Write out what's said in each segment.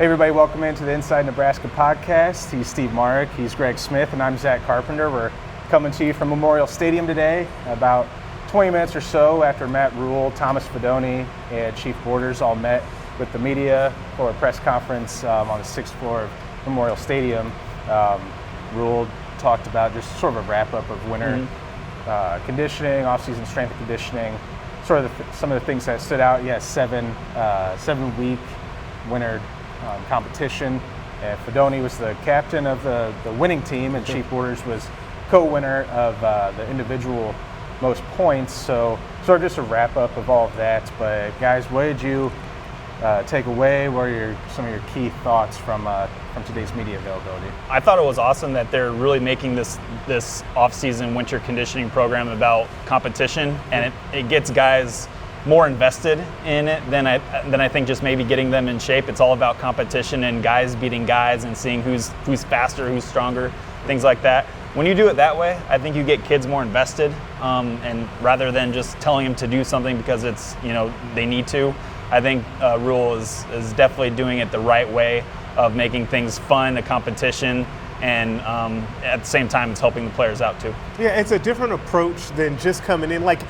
Hey everybody, welcome into the Inside Nebraska podcast. He's Steve Marik, he's Greg Smith, and I'm Zack Carpenter. We're coming to you from Memorial Stadium today, about 20 minutes or so after Matt Rhule, Thomas Fidone, and Chief Borders all met with the media for a press conference on the 6th floor of Memorial Stadium. Rhule talked about just sort of a wrap-up of winter conditioning, off-season strength and conditioning, sort of some of the things that stood out. He has seven-week winter competition. And Fidone was the captain of the winning team, and Chief Borders was co-winner of the individual most points. So sort of just a wrap-up of all of that. But guys, what did you take away? What are some of your key thoughts from today's media availability? I thought it was awesome that they're really making this off-season winter conditioning program about competition, and it gets guys more invested in it than I think just maybe getting them in shape. It's all about competition and guys beating guys and seeing who's faster, who's stronger, things like that. When you do it that way, I think you get kids more invested, and rather than just telling them to do something because it's, they need to. I think Rhule is definitely doing it the right way of making things fun, a competition, and at the same time, it's helping the players out too. Yeah, it's a different approach than just coming in. Like,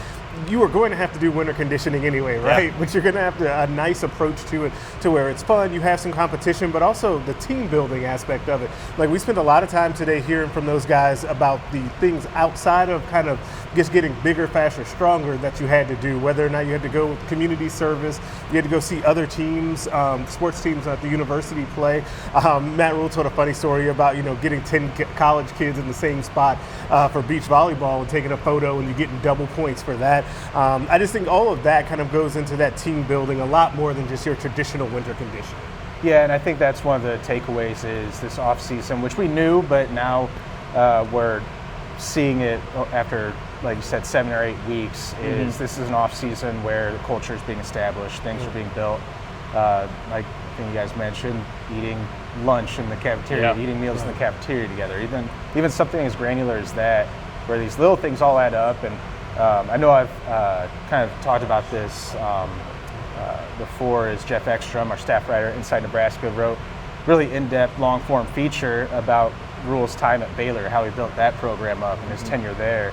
you are going to have to do winter conditioning anyway, right? Yeah. But you're going to have a nice approach to it, to where it's fun, you have some competition, but also the team building aspect of it. Like, we spent a lot of time today hearing from those guys about the things outside of kind of just getting bigger, faster, stronger that you had to do, whether or not you had to go with community service, you had to go see other teams, sports teams at the university play. Matt Rhule told a funny story about, getting 10 college kids in the same spot for beach volleyball and taking a photo, and you're getting double points for that. I just think all of that kind of goes into that team building a lot more than just your traditional winter condition. Yeah, and I think that's one of the takeaways is this off-season, which we knew, but now we're seeing it after, like you said, 7 or 8 weeks. This is an off-season where the culture is being established, things are being built. Like I think you guys mentioned, eating lunch in the cafeteria, eating meals in the cafeteria together, even something as granular as that, where these little things all add up. And I know I've kind of talked about this before, as Jeff Ekstrom, our staff writer at Inside Nebraska, wrote really in-depth, long-form feature about Rhule's time at Baylor, how he built that program up and his tenure there.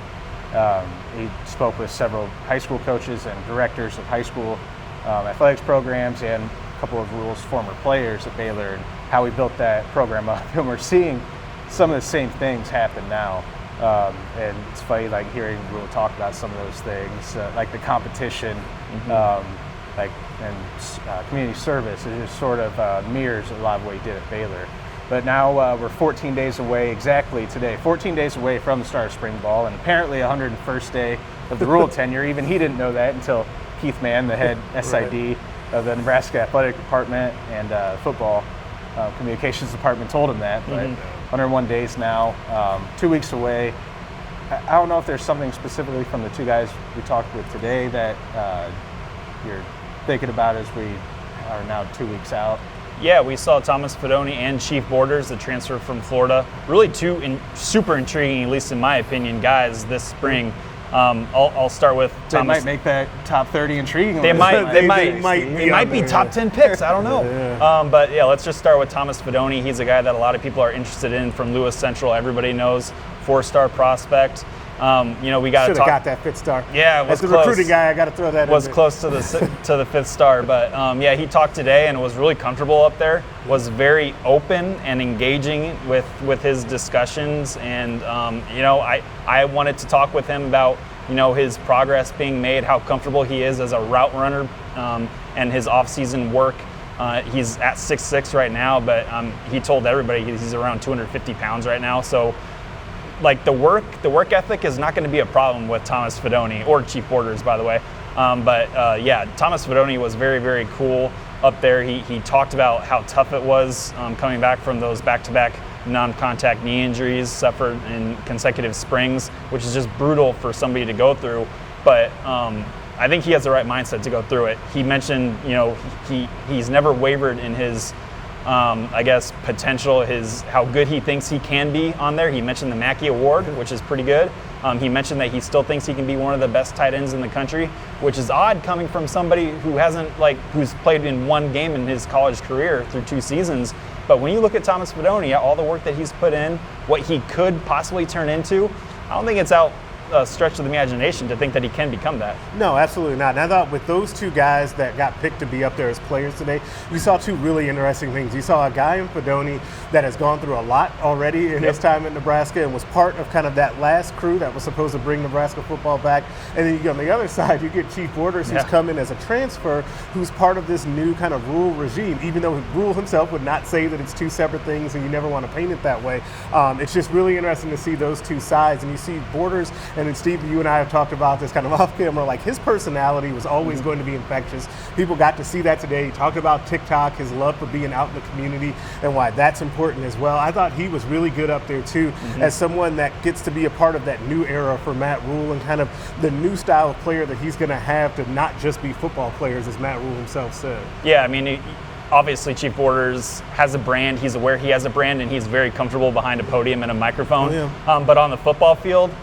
He spoke with several high school coaches and directors of high school athletics programs and a couple of Rhule's former players at Baylor, and how he built that program up. And we're seeing some of the same things happen now. And it's funny, like hearing Rhule talk about some of those things, like the competition, community service. It just sort of mirrors a lot of what he did at Baylor. But now we're 14 days away, exactly today, 14 days away from the start of spring ball, and apparently 101st day of the Rhule tenure. Even he didn't know that until Keith Mann, the head SID of the Nebraska Athletic Department and football communications department, told him that. But 101 days now, 2 weeks away. I don't know if there's something specifically from the two guys we talked with today that you're thinking about as we are now 2 weeks out. Yeah, we saw Thomas Fidone and Chief Borders, the transfer from Florida. Really two super intriguing, at least in my opinion, guys this spring. I'll start with Thomas. They might make that top 30 intriguing. They might be top 10 picks. I don't know. But yeah, let's just start with Thomas Fidone. He's a guy that a lot of people are interested in from Lewis Central. Everybody knows, 4-star prospect. We got to talk. Got that 5th star. Yeah, it was as the close. Recruiting guy, I got to throw that. Was close to the 5th star, but he talked today and was really comfortable up there. Was very open and engaging with his discussions, and I wanted to talk with him about his progress being made, how comfortable he is as a route runner, and his off-season work. He's at 6'6" right now, but he told everybody he's around 250 pounds right now. So, like, the work ethic is not going to be a problem with Thomas Fidone, or Chief Borders, by the way. Thomas Fidone was very, very cool up there. He talked about how tough it was coming back from those back-to-back non-contact knee injuries suffered in consecutive springs, which is just brutal for somebody to go through. But I think he has the right mindset to go through it. He mentioned, he's never wavered in his I guess, potential, how good he thinks he can be on there. He mentioned the Mackey Award, which is pretty good. He mentioned that he still thinks he can be one of the best tight ends in the country, which is odd coming from somebody who who's played in one game in his college career through 2 seasons. But when you look at Thomas Fidone, all the work that he's put in, what he could possibly turn into, I don't think it's out a stretch of the imagination to think that he can become that. No, absolutely not. And I thought with those 2 guys that got picked to be up there as players today, you saw 2 really interesting things. You saw a guy in Fidone that has gone through a lot already in his time at Nebraska and was part of kind of that last crew that was supposed to bring Nebraska football back. And then you go on the other side, you get Chief Borders, who's come in as a transfer, who's part of this new kind of Rhule regime, even though Rhule himself would not say that it's 2 separate things and you never want to paint it that way. It's just really interesting to see those 2 sides. And you see Borders. And then, Steve, you and I have talked about this kind of off camera, like his personality was always going to be infectious. People got to see that today. He talked about TikTok, his love for being out in the community, and why that's important as well. I thought he was really good up there, too, as someone that gets to be a part of that new era for Matt Rhule and kind of the new style of player that he's going to have to not just be football players, as Matt Rhule himself said. Yeah, I mean, obviously Chief Borders has a brand. He's aware he has a brand, and he's very comfortable behind a podium and a microphone. Oh, yeah. But on the football field,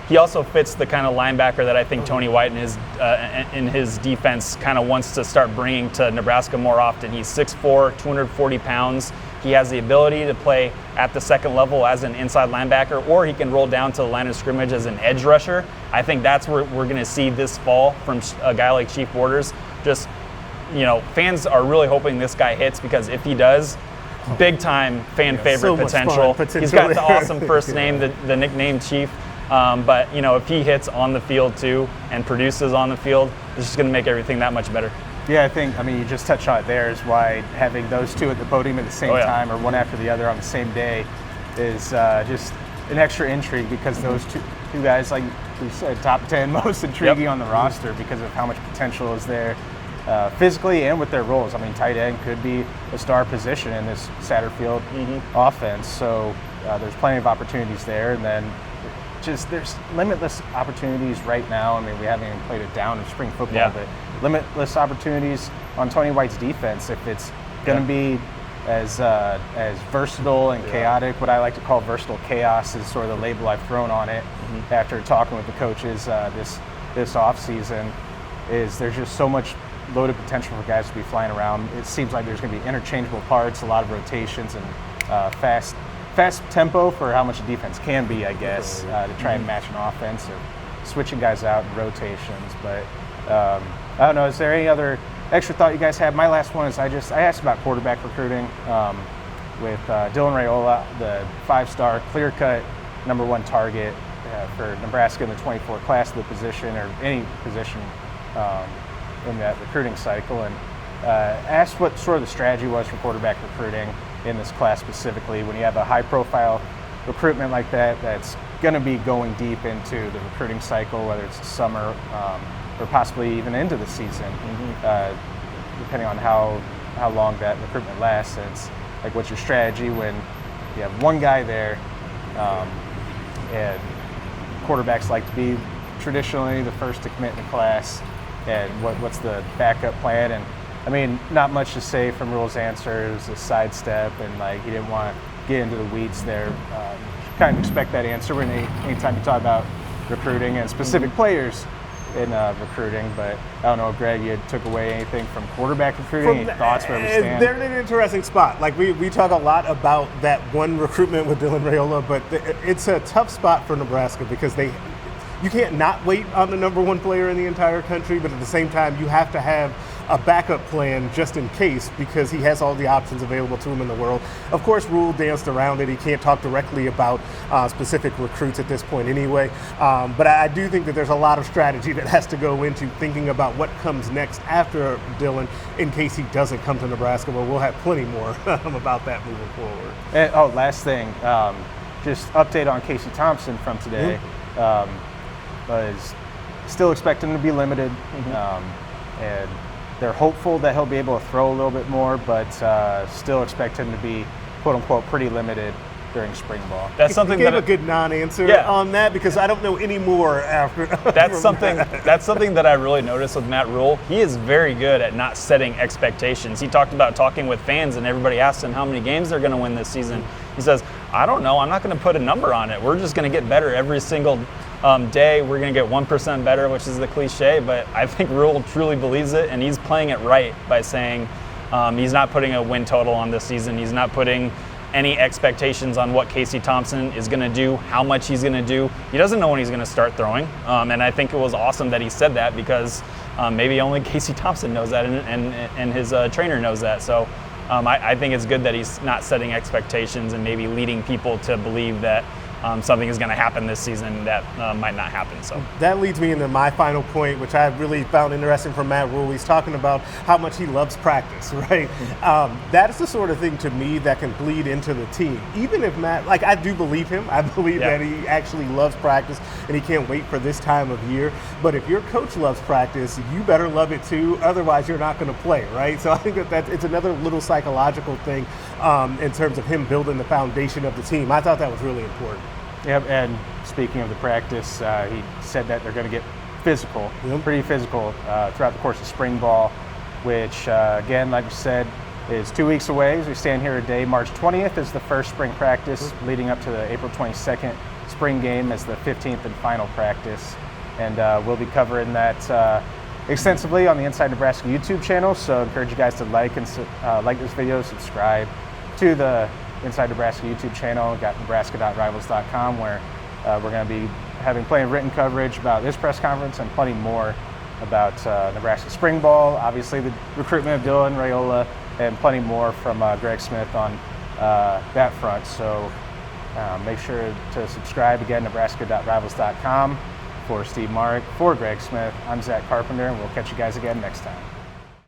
he also fits the kind of linebacker that I think Tony White in his defense kind of wants to start bringing to Nebraska more often. He's 6'4", 240 pounds. He has the ability to play at the second level as an inside linebacker, or he can roll down to the line of scrimmage as an edge rusher. I think that's where we're going to see this fall from a guy like Chief Borders. Just, fans are really hoping this guy hits, because if he does, big time fan favorite so potential. He's got the awesome first name, the nickname Chief. But if he hits on the field too and produces on the field, it's just going to make everything that much better. Yeah, I mean, you just touched on it there, is why having those 2 at the podium at the same time, or one after the other on the same day, is just an extra intrigue, because those two guys, like we said, top 10 most intriguing on the roster because of how much potential is there physically and with their roles. I mean, tight end could be a star position in this Satterfield offense, so there's plenty of opportunities there. And then there's limitless opportunities right now. I mean, we haven't even played it down in spring football, but limitless opportunities on Tony White's defense if it's going to be as versatile and chaotic. What I like to call versatile chaos is sort of the label I've thrown on it after talking with the coaches this offseason. Is there's just so much loaded potential for guys to be flying around. It seems like there's going to be interchangeable parts, a lot of rotations, and fast tempo for how much a defense can be, I guess, to try and match an offense, or switching guys out in rotations. But I don't know, is there any other extra thought you guys have? My last one is I asked about quarterback recruiting with Dylan Raiola, the 5-star clear-cut #1 target for Nebraska in the 24 class of the position, or any position in that recruiting cycle, and asked what sort of the strategy was for quarterback recruiting in this class specifically when you have a high-profile recruitment like that that's going to be going deep into the recruiting cycle, whether it's summer or possibly even into the season, depending on how long that recruitment lasts. It's like, what's your strategy when you have one guy there, and quarterbacks like to be traditionally the first to commit in the class, and what's the backup plan? And I mean, not much to say from Rhule's answer. It was a sidestep, and he didn't want to get into the weeds there. Kind of expect that answer when anytime you talk about recruiting and specific players in recruiting. But I don't know, Greg, you took away anything from quarterback recruiting? Any thoughts where we stand? They're in an interesting spot. Like we talk a lot about that one recruitment with Dylan Raiola, but it's a tough spot for Nebraska because you can't not wait on the #1 player in the entire country, but at the same time, you have to have a backup plan just in case, because he has all the options available to him in the world. Of course, Rhule danced around it. He can't talk directly about specific recruits at this point anyway. But I do think that there's a lot of strategy that has to go into thinking about what comes next after Dylan in case he doesn't come to Nebraska. But we'll have plenty more about that moving forward. And, last thing, just update on Casey Thompson from today. Was still expecting to be limited, and they're hopeful that he'll be able to throw a little bit more, but still expect him to be, quote unquote, pretty limited during spring ball. That's something you gave that a good non-answer Yeah. on that because I don't know any more after. that's something that I really noticed with Matt Rhule. He is very good at not setting expectations. He talked about talking with fans, and everybody asked him how many games they're going to win this season. He says, I don't know. I'm not going to put a number on it. We're just going to get better every single day. We're going to get 1% better, which is the cliche, but I think Rhule truly believes it, and he's playing it right by saying he's not putting a win total on this season. He's not putting any expectations on what Casey Thompson is going to do, how much he's going to do. He doesn't know when he's going to start throwing, and I think it was awesome that he said that because maybe only Casey Thompson knows that, and his trainer knows that. So I think it's good that he's not setting expectations and maybe leading people to believe that something is going to happen this season that might not happen. So that leads me into my final point, which I really found interesting from Matt Rhule. He's talking about how much he loves practice, right? That is the sort of thing to me that can bleed into the team. Even if Matt, like I do believe him. I believe that he actually loves practice and he can't wait for this time of year. But if your coach loves practice, you better love it too. Otherwise, you're not going to play, right? So I think that it's another little psychological thing in terms of him building the foundation of the team. I thought that was really important. Yep, and speaking of the practice, he said that they're going to get physical, pretty physical throughout the course of spring ball, which, again, like we said, is 2 weeks away as we stand here today. March 20th is the first spring practice, leading up to the April 22nd spring game as the 15th and final practice. And we'll be covering that extensively on the Inside Nebraska YouTube channel, so I encourage you guys to like this video, subscribe to the Inside Nebraska YouTube channel. We've got nebraska.rivals.com where we're going to be having plenty of written coverage about this press conference and plenty more about Nebraska spring ball, obviously the recruitment of Dylan Raiola, and plenty more from Greg Smith on that front. So make sure to subscribe. Again, nebraska.rivals.com. For Steve Marik, for Greg Smith, I'm Zack Carpenter, and we'll catch you guys again next time.